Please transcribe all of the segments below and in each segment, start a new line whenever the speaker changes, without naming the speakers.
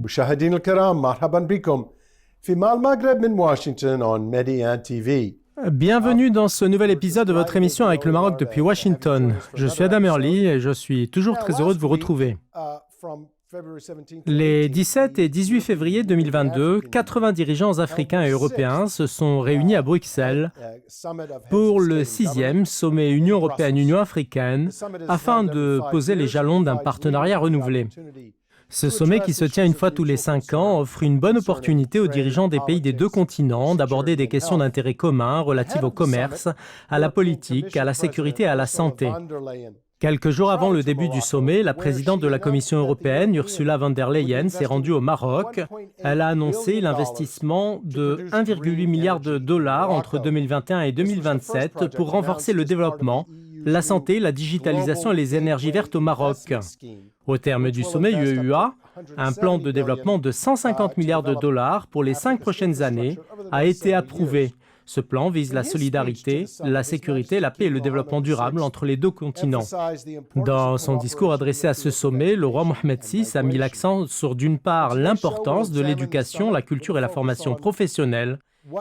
مشاهدينا الكرام مرحبا بكم في مع المغرب من واشنطن on Médian TV.
Bienvenue dans ce nouvel épisode de votre émission avec le Maroc depuis Washington. Je suis Adam Early et je suis toujours très heureux de vous retrouver. Les 17 et 18 février 2022, 80 dirigeants africains et européens se sont réunis à Bruxelles pour le 6e sommet Union européenne-Union africaine afin de poser les jalons d'un partenariat renouvelé. Ce sommet, qui se tient une fois tous les 5 ans, offre une bonne opportunité aux dirigeants des pays des deux continents d'aborder des questions d'intérêt commun relatives au commerce, à la politique, à la sécurité et à la santé. Quelques jours avant le début du sommet, la présidente de la Commission européenne, Ursula von der Leyen, s'est rendue au Maroc. Elle a annoncé l'investissement de 1,8 milliard de dollars entre 2021 et 2027 pour renforcer le développement, la santé, la digitalisation et les énergies vertes au Maroc. Au terme du sommet UEA, un plan de développement de 150 milliards de dollars pour les 5 prochaines années a été approuvé. Ce plan vise la solidarité, la sécurité, la paix et le développement durable entre les deux continents. Dans son discours adressé à ce sommet, le roi Mohamed VI a mis l'accent sur d'une part l'importance de l'éducation, la culture et la formation professionnelle,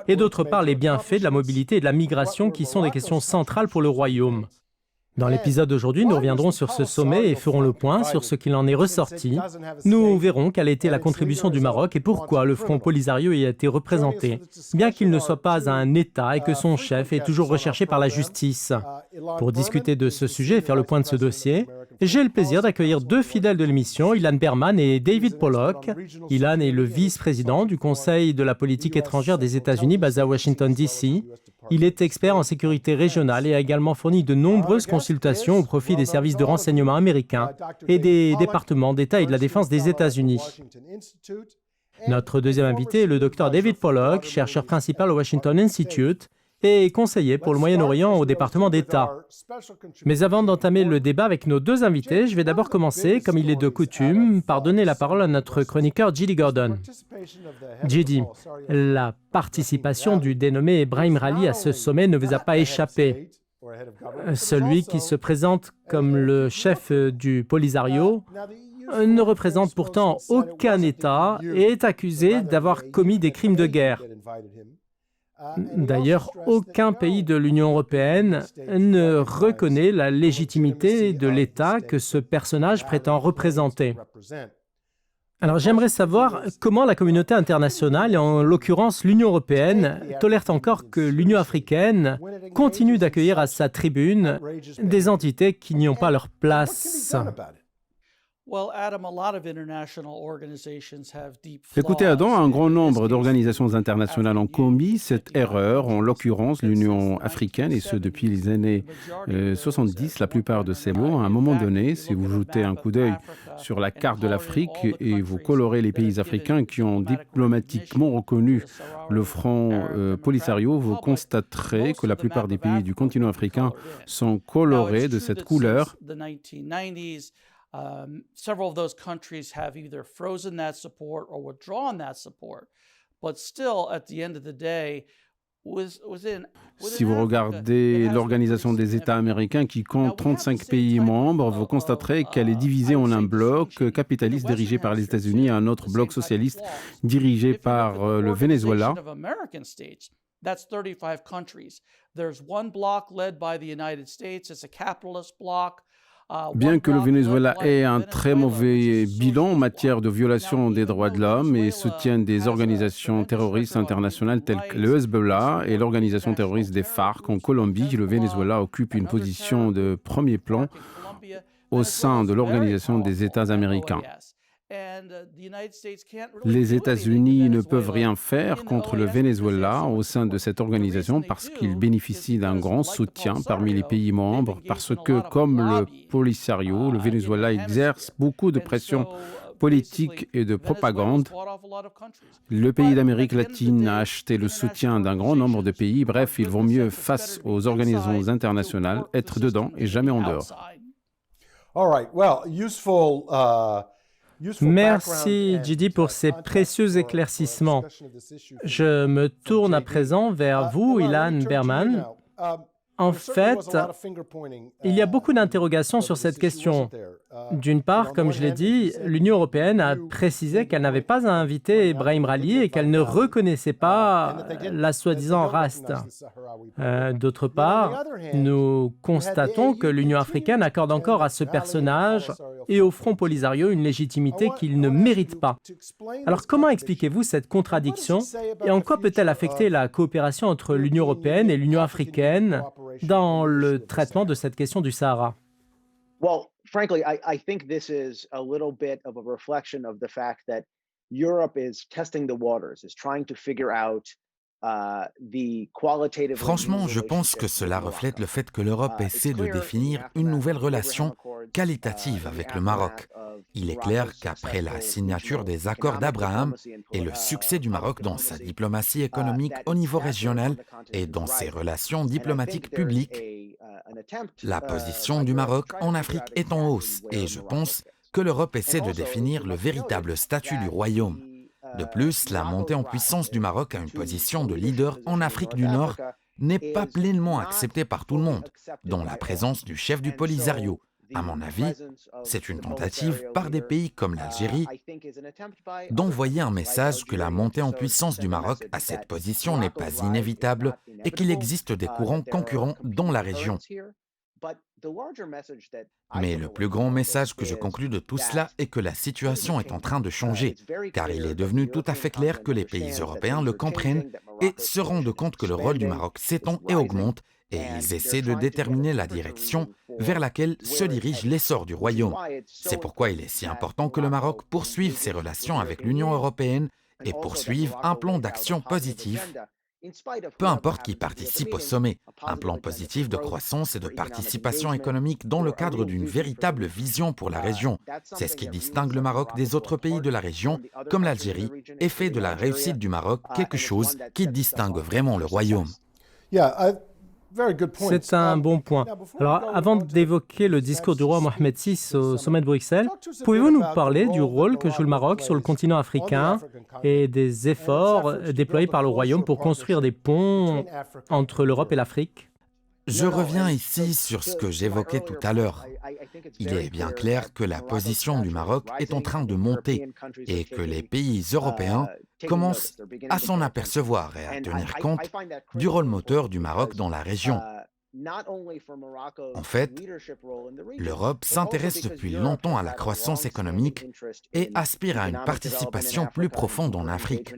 et d'autre part les bienfaits de la mobilité et de la migration qui sont des questions centrales pour le royaume. Dans l'épisode d'aujourd'hui, nous reviendrons sur ce sommet et ferons le point sur ce qu'il en est ressorti. Nous verrons quelle a été la contribution du Maroc et pourquoi le Front Polisario y a été représenté, bien qu'il ne soit pas un État et que son chef est toujours recherché par la justice. Pour discuter de ce sujet et faire le point de ce dossier, j'ai le plaisir d'accueillir deux fidèles de l'émission, Ilan Berman et David Pollock. Ilan est le vice-président du Conseil de la politique étrangère des États-Unis basé à Washington, D.C. Il est expert en sécurité régionale et a également fourni de nombreuses consultations au profit des services de renseignement américains et des départements d'État et de la défense des États-Unis. Notre deuxième invité est le Dr David Pollock, chercheur principal au Washington Institute et conseiller pour le Moyen-Orient au département d'État. Mais avant d'entamer le débat avec nos deux invités, je vais d'abord commencer, comme il est de coutume, par donner la parole à notre chroniqueur J.D. Gordon. J.D., la participation du dénommé Ebrahim Rally à ce sommet ne vous a pas échappé. Celui qui se présente comme le chef du Polisario ne représente pourtant aucun État et est accusé d'avoir commis des crimes de guerre. D'ailleurs, aucun pays de l'Union européenne ne reconnaît la légitimité de l'État que ce personnage prétend représenter. Alors, j'aimerais savoir comment la communauté internationale, et en l'occurrence l'Union européenne, tolère encore que l'Union africaine continue d'accueillir à sa tribune des entités qui n'y ont pas leur place.
Écoutez, Adam, un grand nombre d'organisations internationales ont commis cette erreur, en l'occurrence l'Union africaine, et ce depuis les années 70. La plupart de ces mots, à un moment donné, si vous jetez un coup d'œil sur la carte de l'Afrique et vous colorez les pays africains qui ont diplomatiquement reconnu le Front Polisario, vous constaterez que la plupart des pays du continent africain sont colorés de cette couleur.
Several of those countries have either frozen that support or withdrawn that support. But still, at the end of the day,
si vous regardez l'Organisation des États américains qui compte 35 pays membres, vous constaterez qu'elle est divisée en un bloc capitaliste dirigé par les États-Unis et un autre bloc socialiste dirigé par le Venezuela.
That's 35 countries. There's one bloc led by the United States. It's a capitalist bloc.
Bien que le Venezuela ait un très mauvais bilan en matière de violation des droits de l'homme et soutienne des organisations terroristes internationales telles que le Hezbollah et l'organisation terroriste des FARC en Colombie, le Venezuela occupe une position de premier plan au sein de l'Organisation des États américains. Les États-Unis ne peuvent rien faire contre le Venezuela au sein de cette organisation parce qu'il bénéficie d'un grand soutien parmi les pays membres, parce que, comme le Polisario, le Venezuela exerce beaucoup de pression politique et de propagande. Le pays d'Amérique latine a acheté le soutien d'un grand nombre de pays. Bref, il vaut mieux, face aux organisations internationales, être dedans et jamais en dehors.
All right, well, useful
Merci, Jidi, pour ces précieux éclaircissements. Je me tourne à présent vers vous, Ilan Berman. En fait, il y a beaucoup d'interrogations sur cette question. D'une part, comme je l'ai dit, l'Union européenne a précisé qu'elle n'avait pas à inviter Brahim Rali et qu'elle ne reconnaissait pas la soi-disant race. D'autre part, nous constatons que l'Union africaine accorde encore à ce personnage et au Front Polisario une légitimité qu'il ne mérite pas. Alors comment expliquez-vous cette contradiction et en quoi peut-elle affecter la coopération entre l'Union européenne et l'Union africaine dans le traitement de cette question du Sahara?
Well, frankly, I think this is a little bit of a reflection of the fact that Europe is testing the waters, is trying to figure out
Franchement, je pense que cela reflète le fait que l'Europe essaie de définir une nouvelle relation qualitative avec le Maroc. Il est clair qu'après la signature des accords d'Abraham et le succès du Maroc dans sa diplomatie économique au niveau régional et dans ses relations diplomatiques publiques, la position du Maroc en Afrique est en hausse et je pense que l'Europe essaie de définir le véritable statut du royaume. De plus, la montée en puissance du Maroc à une position de leader en Afrique du Nord n'est pas pleinement acceptée par tout le monde, dont la présence du chef du Polisario. À mon avis, c'est une tentative par des pays comme l'Algérie d'envoyer un message que la montée en puissance du Maroc à cette position n'est pas inévitable et qu'il existe des courants concurrents dans la région. Mais le plus grand message que je conclus de tout cela est que la situation est en train de changer, car il est devenu tout à fait clair que les pays européens le comprennent et se rendent compte que le rôle du Maroc s'étend et augmente, et ils essaient de déterminer la direction vers laquelle se dirige l'essor du royaume. C'est pourquoi il est si important que le Maroc poursuive ses relations avec l'Union européenne et poursuive un plan d'action positif, peu importe qui participe au sommet, un plan positif de croissance et de participation économique dans le cadre d'une véritable vision pour la région. C'est ce qui distingue le Maroc des autres pays de la région, comme l'Algérie, et fait de la réussite du Maroc quelque chose qui distingue vraiment le royaume.
C'est un bon point. Alors, avant d'évoquer le discours du roi Mohamed VI au sommet de Bruxelles, pouvez-vous nous parler du rôle que joue le Maroc sur le continent africain et des efforts déployés par le royaume pour construire des ponts entre l'Europe et l'Afrique?
Je reviens ici sur ce que j'évoquais tout à l'heure. Il est bien clair que la position du Maroc est en train de monter et que les pays européens commencent à s'en apercevoir et à tenir compte du rôle moteur du Maroc dans la région. En fait, l'Europe s'intéresse depuis longtemps à la croissance économique et aspire à une participation plus profonde en Afrique.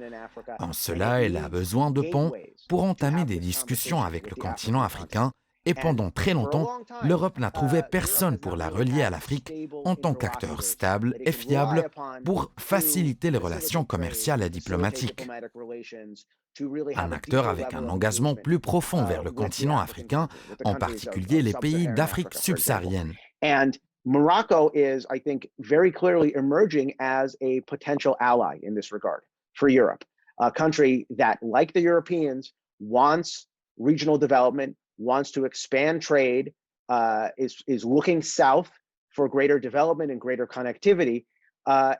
En cela, elle a besoin de ponts pour entamer des discussions avec le continent africain et pendant très longtemps, l'Europe n'a trouvé personne pour la relier à l'Afrique en tant qu'acteur stable et fiable pour faciliter les relations commerciales et diplomatiques. Un acteur avec un engagement plus profond vers le continent africain, en particulier les pays d'Afrique subsaharienne.
Morocco is, I think, very clearly emerging as a potential ally in this regard for Europe. A country that, like the Europeans, wants regional development, wants to expand trade, is looking south for greater development and greater connectivity.
À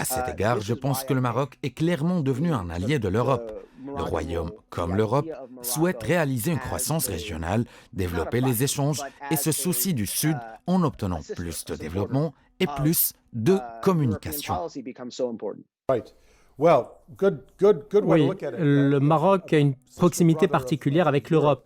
cet égard, je pense que le Maroc est clairement devenu un allié de l'Europe. Le Royaume, comme l'Europe, souhaite réaliser une croissance régionale, développer les échanges et se soucie du Sud en obtenant plus de développement et plus de communication.
Oui, le Maroc a une proximité particulière avec l'Europe.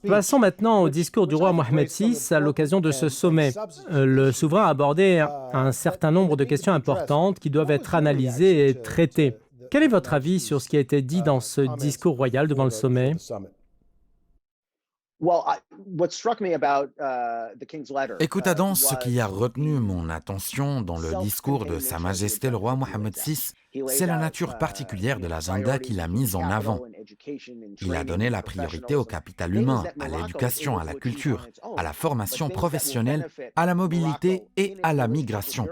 Passons maintenant au discours du roi Mohamed VI à l'occasion de ce sommet. Le souverain a abordé un certain nombre de questions importantes qui doivent être analysées et traitées. Quel est votre avis sur ce qui a été dit dans ce discours royal devant le sommet?
Écoute, Adam, ce qui a retenu mon attention dans le discours de Sa Majesté le roi Mohamed VI, c'est la nature particulière de l'agenda qu'il a mis en avant. Il a donné la priorité au capital humain, à l'éducation, à la culture, à la formation professionnelle, à la mobilité et à la migration.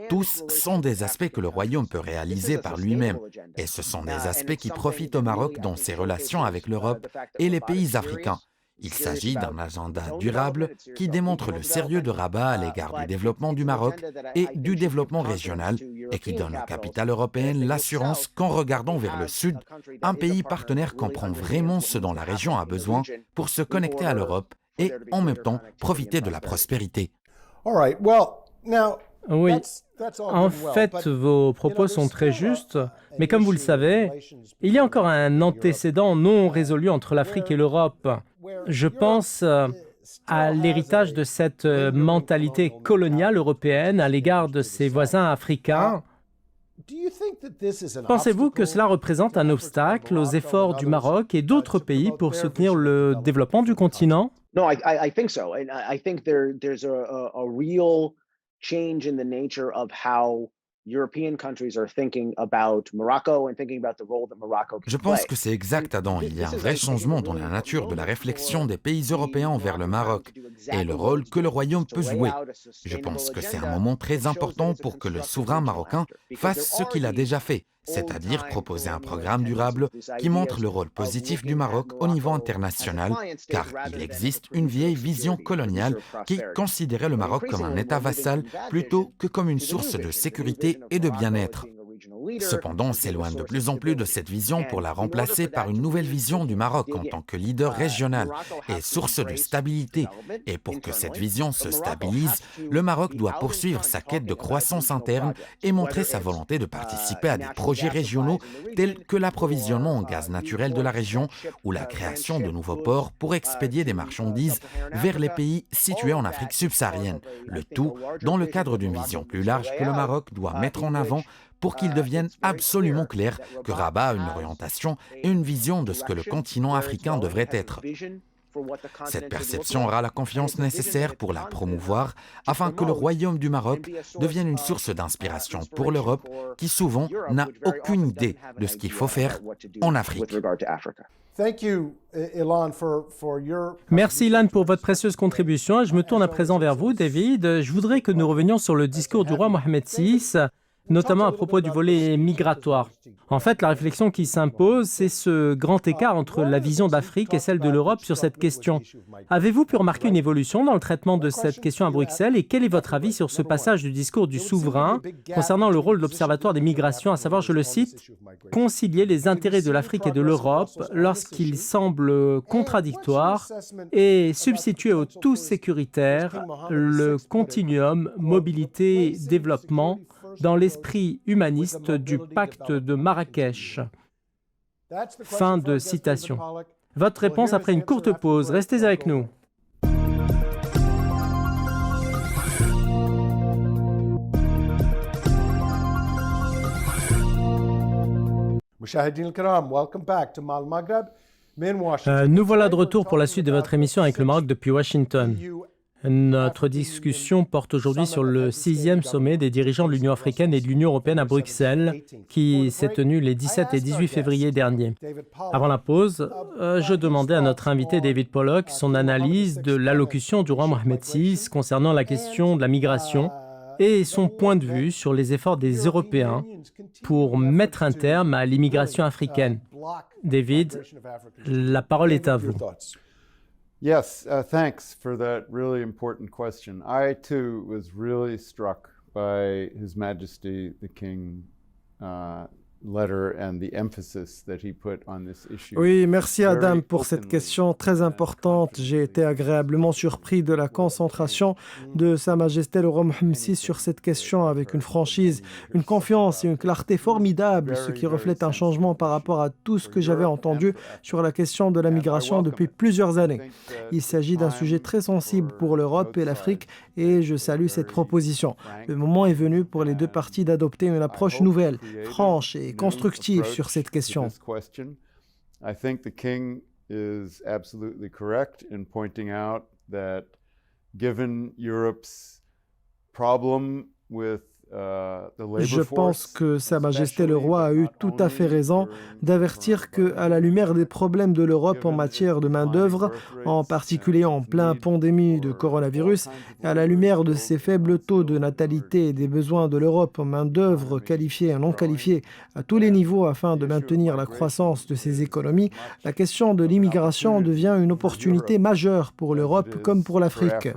Tous sont des aspects que le royaume peut réaliser par lui-même, et ce sont des aspects qui profitent au Maroc dans ses relations avec l'Europe et les pays africains. Il s'agit d'un agenda durable qui démontre le sérieux de Rabat à l'égard du développement du Maroc et du développement régional et qui donne aux capitales européennes l'assurance qu'en regardant vers le sud, un pays partenaire comprend vraiment ce dont la région a besoin pour se connecter à l'Europe et en même temps profiter de la prospérité.
Oui, en fait, vos propos sont très justes, mais comme vous le savez, il y a encore un antécédent non résolu entre l'Afrique et l'Europe. Je pense à l'héritage de cette mentalité coloniale européenne à l'égard de ses voisins africains. Pensez-vous que cela représente un obstacle aux efforts du Maroc et d'autres pays pour soutenir le développement du continent?
No, I think so. And I think there's a real change in the nature of how European countries are thinking about Morocco and thinking about the role that Morocco can
Je
play.
pense que c'est exact, Adam. Il y a un vrai changement dans la nature de la réflexion des pays européens envers le Maroc et le rôle que le Royaume peut jouer. Je pense que c'est un moment très important pour que le souverain marocain fasse ce qu'il a déjà fait, c'est-à-dire proposer un programme durable qui montre le rôle positif du Maroc au niveau international, car il existe une vieille vision coloniale qui considérait le Maroc comme un État vassal plutôt que comme une source de sécurité et de bien-être. Cependant, on s'éloigne de plus en plus de cette vision pour la remplacer par une nouvelle vision du Maroc en tant que leader régional et source de stabilité. Et pour que cette vision se stabilise, le Maroc doit poursuivre sa quête de croissance interne et montrer sa volonté de participer à des projets régionaux tels que l'approvisionnement en gaz naturel de la région ou la création de nouveaux ports pour expédier des marchandises vers les pays situés en Afrique subsaharienne. Le tout dans le cadre d'une vision plus large que le Maroc doit mettre en avant pour qu'il devienne absolument clair que Rabat a une orientation et une vision de ce que le continent africain devrait être. Cette perception aura la confiance nécessaire pour la promouvoir afin que le Royaume du Maroc devienne une source d'inspiration pour l'Europe qui souvent n'a aucune idée de ce qu'il faut faire en Afrique.
Merci Ilan pour votre précieuse contribution. Je me tourne à présent vers vous, David. Je voudrais que nous revenions sur le discours du roi Mohamed VI, notamment à propos du volet migratoire. En fait, la réflexion qui s'impose, c'est ce grand écart entre la vision d'Afrique et celle de l'Europe sur cette question. Avez-vous pu remarquer une évolution dans le traitement de cette question à Bruxelles et quel est votre avis sur ce passage du discours du souverain concernant le rôle de l'Observatoire des migrations, à savoir, je le cite, « concilier les intérêts de l'Afrique et de l'Europe lorsqu'ils semblent contradictoires et substituer au tout sécuritaire le continuum mobilité-développement dans l'esprit humaniste du pacte de Marrakech. » Fin de citation. Votre réponse après une courte pause. Restez avec nous. Nous voilà de retour pour la suite de votre émission avec le Maroc depuis Washington. Notre discussion porte aujourd'hui sur le 6e sommet des dirigeants de l'Union africaine et de l'Union européenne à Bruxelles, qui s'est tenu les 17 et 18 février dernier. Avant la pause, je demandais à notre invité David Pollock son analyse de l'allocution du roi Mohamed VI concernant la question de la migration et son point de vue sur les efforts des Européens pour mettre un terme à l'immigration africaine. David, la parole est à vous.
Yes, thanks for that really important question. I too was really struck by His Majesty the King letter and the emphasis that he put on this issue.
Oui, merci Adam pour cette question très importante. J'ai été agréablement surpris de la concentration de Sa Majesté le roi Mohamed VI sur cette question avec une franchise, une confiance et une clarté formidable, ce qui reflète un changement par rapport à tout ce que j'avais entendu sur la question de la migration depuis plusieurs années. Il s'agit d'un sujet très sensible pour l'Europe et l'Afrique et je salue cette proposition. Le moment est venu pour les deux parties d'adopter une approche nouvelle, franche et constructive sur cette question.
I think the King is absolutely correct in pointing out that given Europe's problem with
Je pense que Sa Majesté le Roi a eu tout à fait raison d'avertir qu'à la lumière des problèmes de l'Europe en matière de main-d'œuvre, en particulier en pleine pandémie de coronavirus, et à la lumière de ces faibles taux de natalité et des besoins de l'Europe en main-d'œuvre qualifiée et non qualifiée à tous les niveaux afin de maintenir la croissance de ses économies, la question de l'immigration devient une opportunité majeure pour l'Europe comme pour l'Afrique.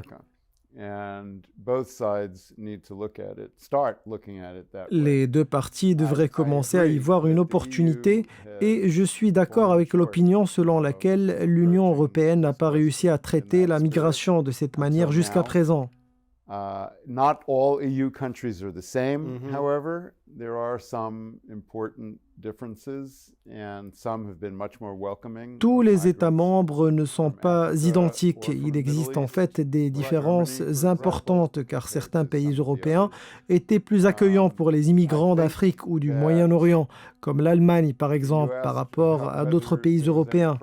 Les deux parties devraient commencer à y voir une opportunité et je suis d'accord avec l'opinion selon laquelle l'Union européenne n'a pas réussi à traiter la migration de cette manière jusqu'à présent.
Not all EU countries are the same, however. There are some important differences and some have been much more welcoming.
Tous les États membres ne sont pas identiques. Il existe en fait des différences importantes car certains pays européens étaient plus accueillants pour les immigrants d'Afrique ou du Moyen-Orient, comme l'Allemagne par exemple, par rapport à d'autres pays européens.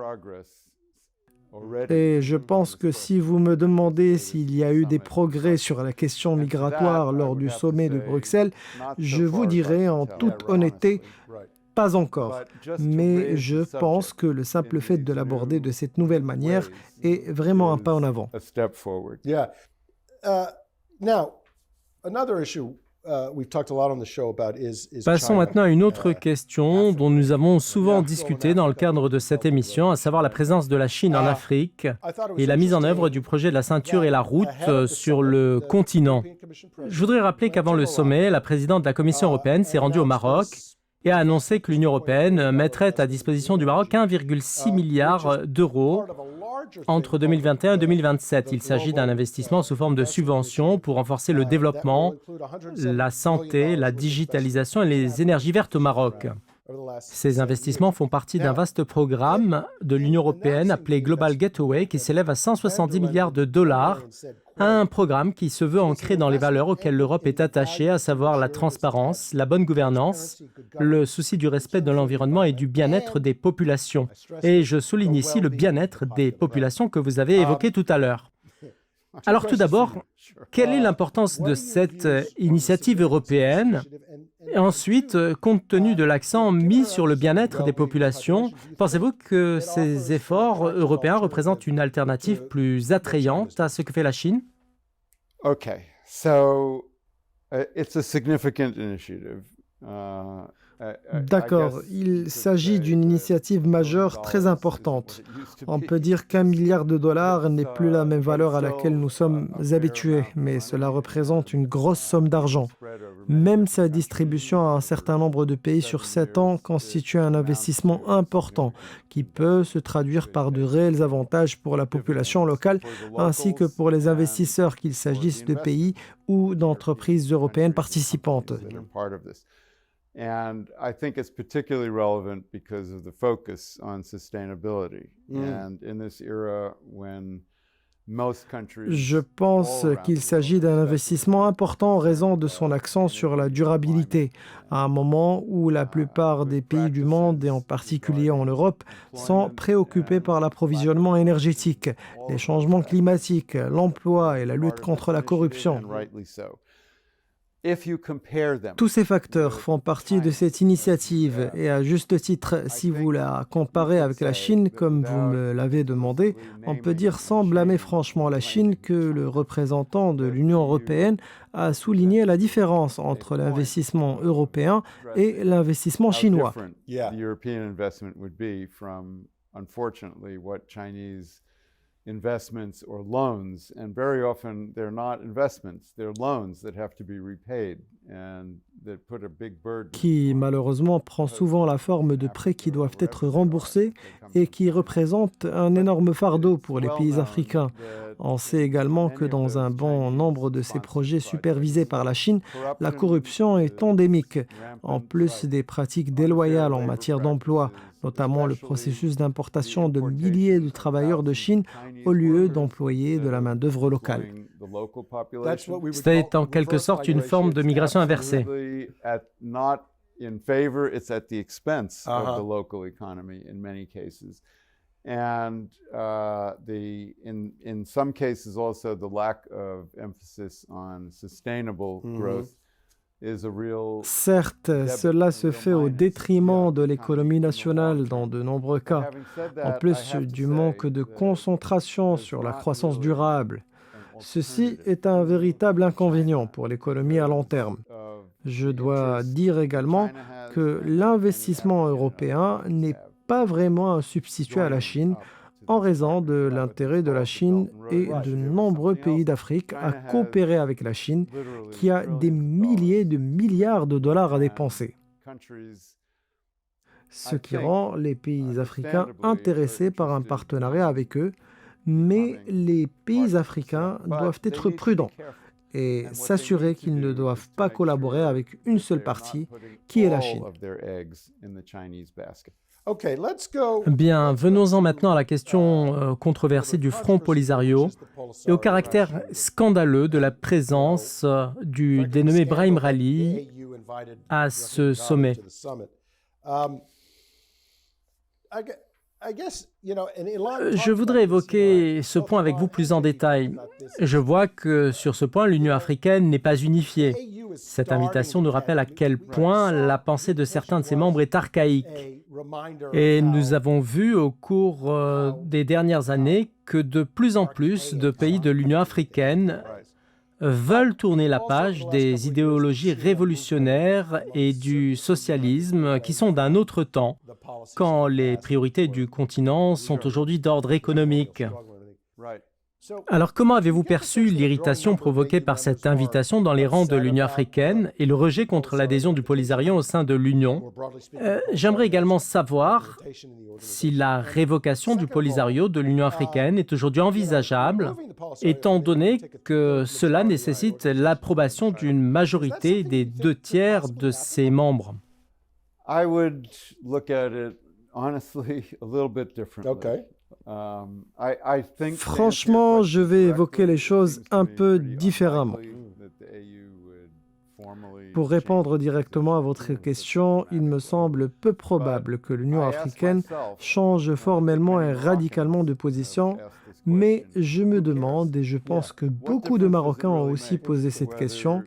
Et je pense que si vous me demandez s'il y a eu des progrès sur la question migratoire lors du sommet de Bruxelles, je vous dirai en toute honnêteté, pas encore. Mais je pense que le simple fait de l'aborder de cette nouvelle manière est vraiment un pas en avant.
Yeah. Now, another issue we've talked a lot on the show about is
Passons
China.
maintenant à une autre question dont nous avons souvent discuté dans le cadre de cette émission, à savoir la présence de la Chine en Afrique et la mise en œuvre du projet de la ceinture et la route sur le continent. Je voudrais rappeler qu'avant le sommet, la présidente de la Commission européenne s'est rendue au Maroc et a annoncé que l'Union européenne mettrait à disposition du Maroc 1,6 milliard d'euros entre 2021 et 2027. Il s'agit d'un investissement sous forme de subvention pour renforcer le développement, la santé, la digitalisation et les énergies vertes au Maroc. Ces investissements font partie d'un vaste programme de l'Union européenne appelé Global Gateway qui s'élève à 170 milliards de dollars, un programme qui se veut ancré dans les valeurs auxquelles l'Europe est attachée, à savoir la transparence, la bonne gouvernance, le souci du respect de l'environnement et du bien-être des populations. Et je souligne ici le bien-être des populations que vous avez évoqué tout à l'heure. Alors tout d'abord, quelle est l'importance de cette initiative européenne? Et ensuite, compte tenu de l'accent mis sur le bien-être des populations, pensez-vous que ces efforts européens représentent une alternative plus attrayante à ce que fait la Chine?
Okay, so it's a significant initiative.
D'accord, il s'agit d'une initiative majeure très importante. On peut dire qu'1 milliard de dollars n'est plus la même valeur à laquelle nous sommes habitués, mais cela représente une grosse somme d'argent. Même sa distribution à un certain nombre de pays sur 7 ans constitue un investissement important qui peut se traduire par de réels avantages pour la population locale ainsi que pour les investisseurs, qu'il s'agisse de pays ou d'entreprises européennes participantes.
And I think it's particularly relevant because of the focus on sustainability. And in this era when most countries
Je pense qu'il s'agit d'un investissement important en raison de son accent sur la durabilité, à un moment où la plupart des pays du monde, et en particulier en Europe, sont préoccupés par l'approvisionnement énergétique, les changements climatiques, l'emploi et la lutte contre la corruption. Tous ces facteurs font partie de cette initiative et à juste titre, si vous la comparez avec la Chine, comme vous me l'avez demandé, on peut dire sans blâmer franchement la Chine que le représentant de l'Union européenne a souligné la différence entre l'investissement européen et l'investissement chinois.
Investments or loans, and very often they're not investments, they're loans that have to be repaid and that put a big burden.
Qui malheureusement prend souvent la forme de prêts qui doivent être remboursés et qui représentent un énorme fardeau pour les pays africains. On sait également que dans un bon nombre de ces projets supervisés par la Chine, la corruption est endémique, en plus des pratiques déloyales en matière d'emploi, notamment le processus d'importation de milliers de travailleurs de Chine au lieu d'employer de la main-d'œuvre locale.
C'est en quelque sorte une forme de migration inversée.
And in some cases also the lack of emphasis on sustainable growth
Certes, cela se fait au détriment de l'économie nationale dans de nombreux cas, en plus du manque de concentration sur la croissance durable. Ceci est un véritable inconvénient pour l'économie à long terme. Je dois dire également que l'investissement européen n'est pas vraiment un substitut à la Chine en raison de l'intérêt de la Chine et de nombreux pays d'Afrique à coopérer avec la Chine, qui a des milliers de milliards de dollars à dépenser. Ce qui rend les pays africains intéressés par un partenariat avec eux, mais les pays africains doivent être prudents et s'assurer qu'ils ne doivent pas collaborer avec une seule partie, qui est la Chine.
Bien, venons-en maintenant à la question controversée du Front Polisario et au caractère scandaleux de la présence du dénommé Brahim Rally à ce sommet. Je voudrais évoquer ce point avec vous plus en détail. Je vois que sur ce point, l'Union africaine n'est pas unifiée. Cette invitation nous rappelle à quel point la pensée de certains de ses membres est archaïque. Et nous avons vu au cours des dernières années que de plus en plus de pays de l'Union africaine veulent tourner la page des idéologies révolutionnaires et du socialisme qui sont d'un autre temps, quand les priorités du continent sont aujourd'hui d'ordre économique. Alors, comment avez-vous perçu l'irritation provoquée par cette invitation dans les rangs de l'Union africaine et le rejet contre l'adhésion du Polisario au sein de l'Union? J'aimerais également savoir si la révocation du Polisario de l'Union africaine est aujourd'hui envisageable, étant donné que cela nécessite l'approbation d'une majorité des 2/3 de ses membres.
I would look at it honestly a little bit differently.
Franchement, je vais évoquer les choses un peu différemment. Pour répondre directement à votre question, il me semble peu probable que l'Union africaine change formellement et radicalement de position, mais je me demande, et je pense que beaucoup de Marocains ont aussi posé cette question,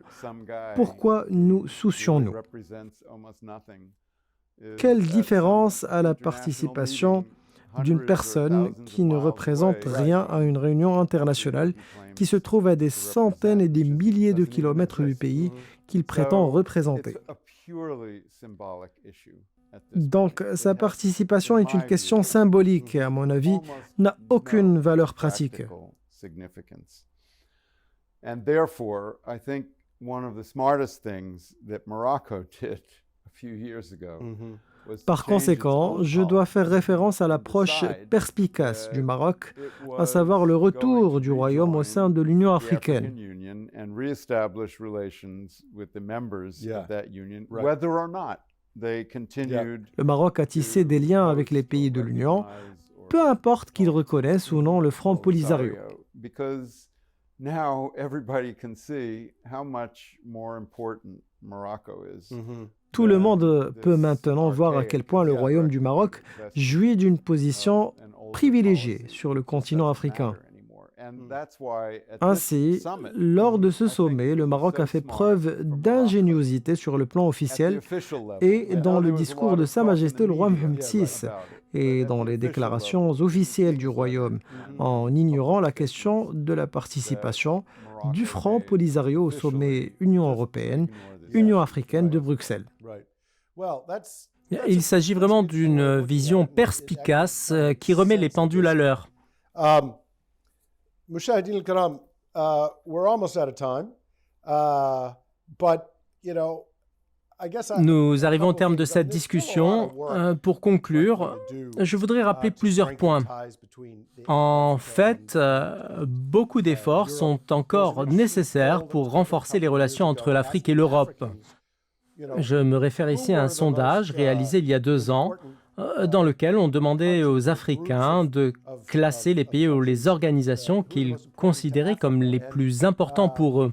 pourquoi nous soucions-nous? Quelle différence a la participation d'une personne qui ne représente rien à une réunion internationale qui se trouve à des centaines et des milliers de kilomètres du pays qu'il prétend représenter? Donc, sa participation est une question symbolique et, à mon avis, n'a aucune valeur pratique. Par conséquent, je dois faire référence à l'approche perspicace du Maroc, à savoir le retour du royaume au sein de l'Union africaine. Le Maroc a tissé des liens avec les pays de l'Union, peu importe qu'ils reconnaissent ou non le Front Polisario. Tout le monde peut maintenant voir à quel point le royaume du Maroc jouit d'une position privilégiée sur le continent africain. Ainsi, lors de ce sommet, le Maroc a fait preuve d'ingéniosité sur le plan officiel et dans le discours de Sa Majesté le roi Mohammed VI et dans les déclarations officielles du royaume, en ignorant la question de la participation du Front Polisario au sommet Union européenne, Union africaine de Bruxelles.
Il s'agit vraiment d'une vision perspicace qui remet les pendules à l'heure.
مشاهدينا الكرام, we're almost out of time, but I guess
Nous arrivons au terme de cette discussion. Pour conclure, je voudrais rappeler plusieurs points. En fait, beaucoup d'efforts sont encore nécessaires pour renforcer les relations entre l'Afrique et l'Europe. Je me réfère ici à un sondage réalisé il y a 2 ans, dans lequel on demandait aux Africains de classer les pays ou les organisations qu'ils considéraient comme les plus importants pour eux.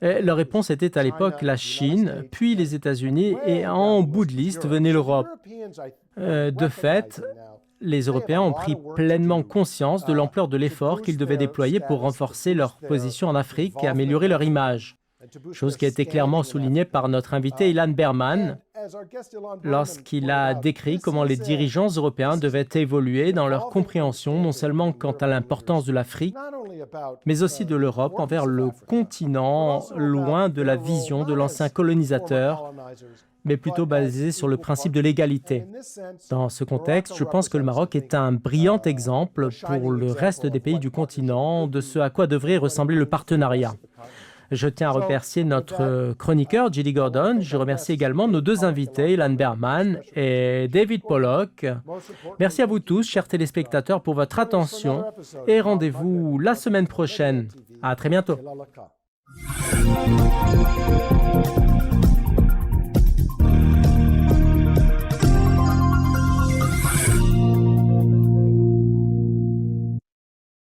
Et leur réponse était à l'époque la Chine, puis les États-Unis, et en bout de liste venait l'Europe. De fait, les Européens ont pris pleinement conscience de l'ampleur de l'effort qu'ils devaient déployer pour renforcer leur position en Afrique et améliorer leur image. chose qui a été clairement soulignée par notre invité Ilan Berman lorsqu'il a décrit comment les dirigeants européens devaient évoluer dans leur compréhension non seulement quant à l'importance de l'Afrique, mais aussi de l'Europe envers le continent, loin de la vision de l'ancien colonisateur, mais plutôt basée sur le principe de l'égalité. Dans ce contexte, je pense que le Maroc est un brillant exemple pour le reste des pays du continent de ce à quoi devrait ressembler le partenariat. Je tiens à remercier notre chroniqueur, Judy Gordon. Je remercie également nos deux invités, Ilan Berman et David Pollock. Merci à vous tous, chers téléspectateurs, pour votre attention et rendez-vous la semaine prochaine. À très bientôt.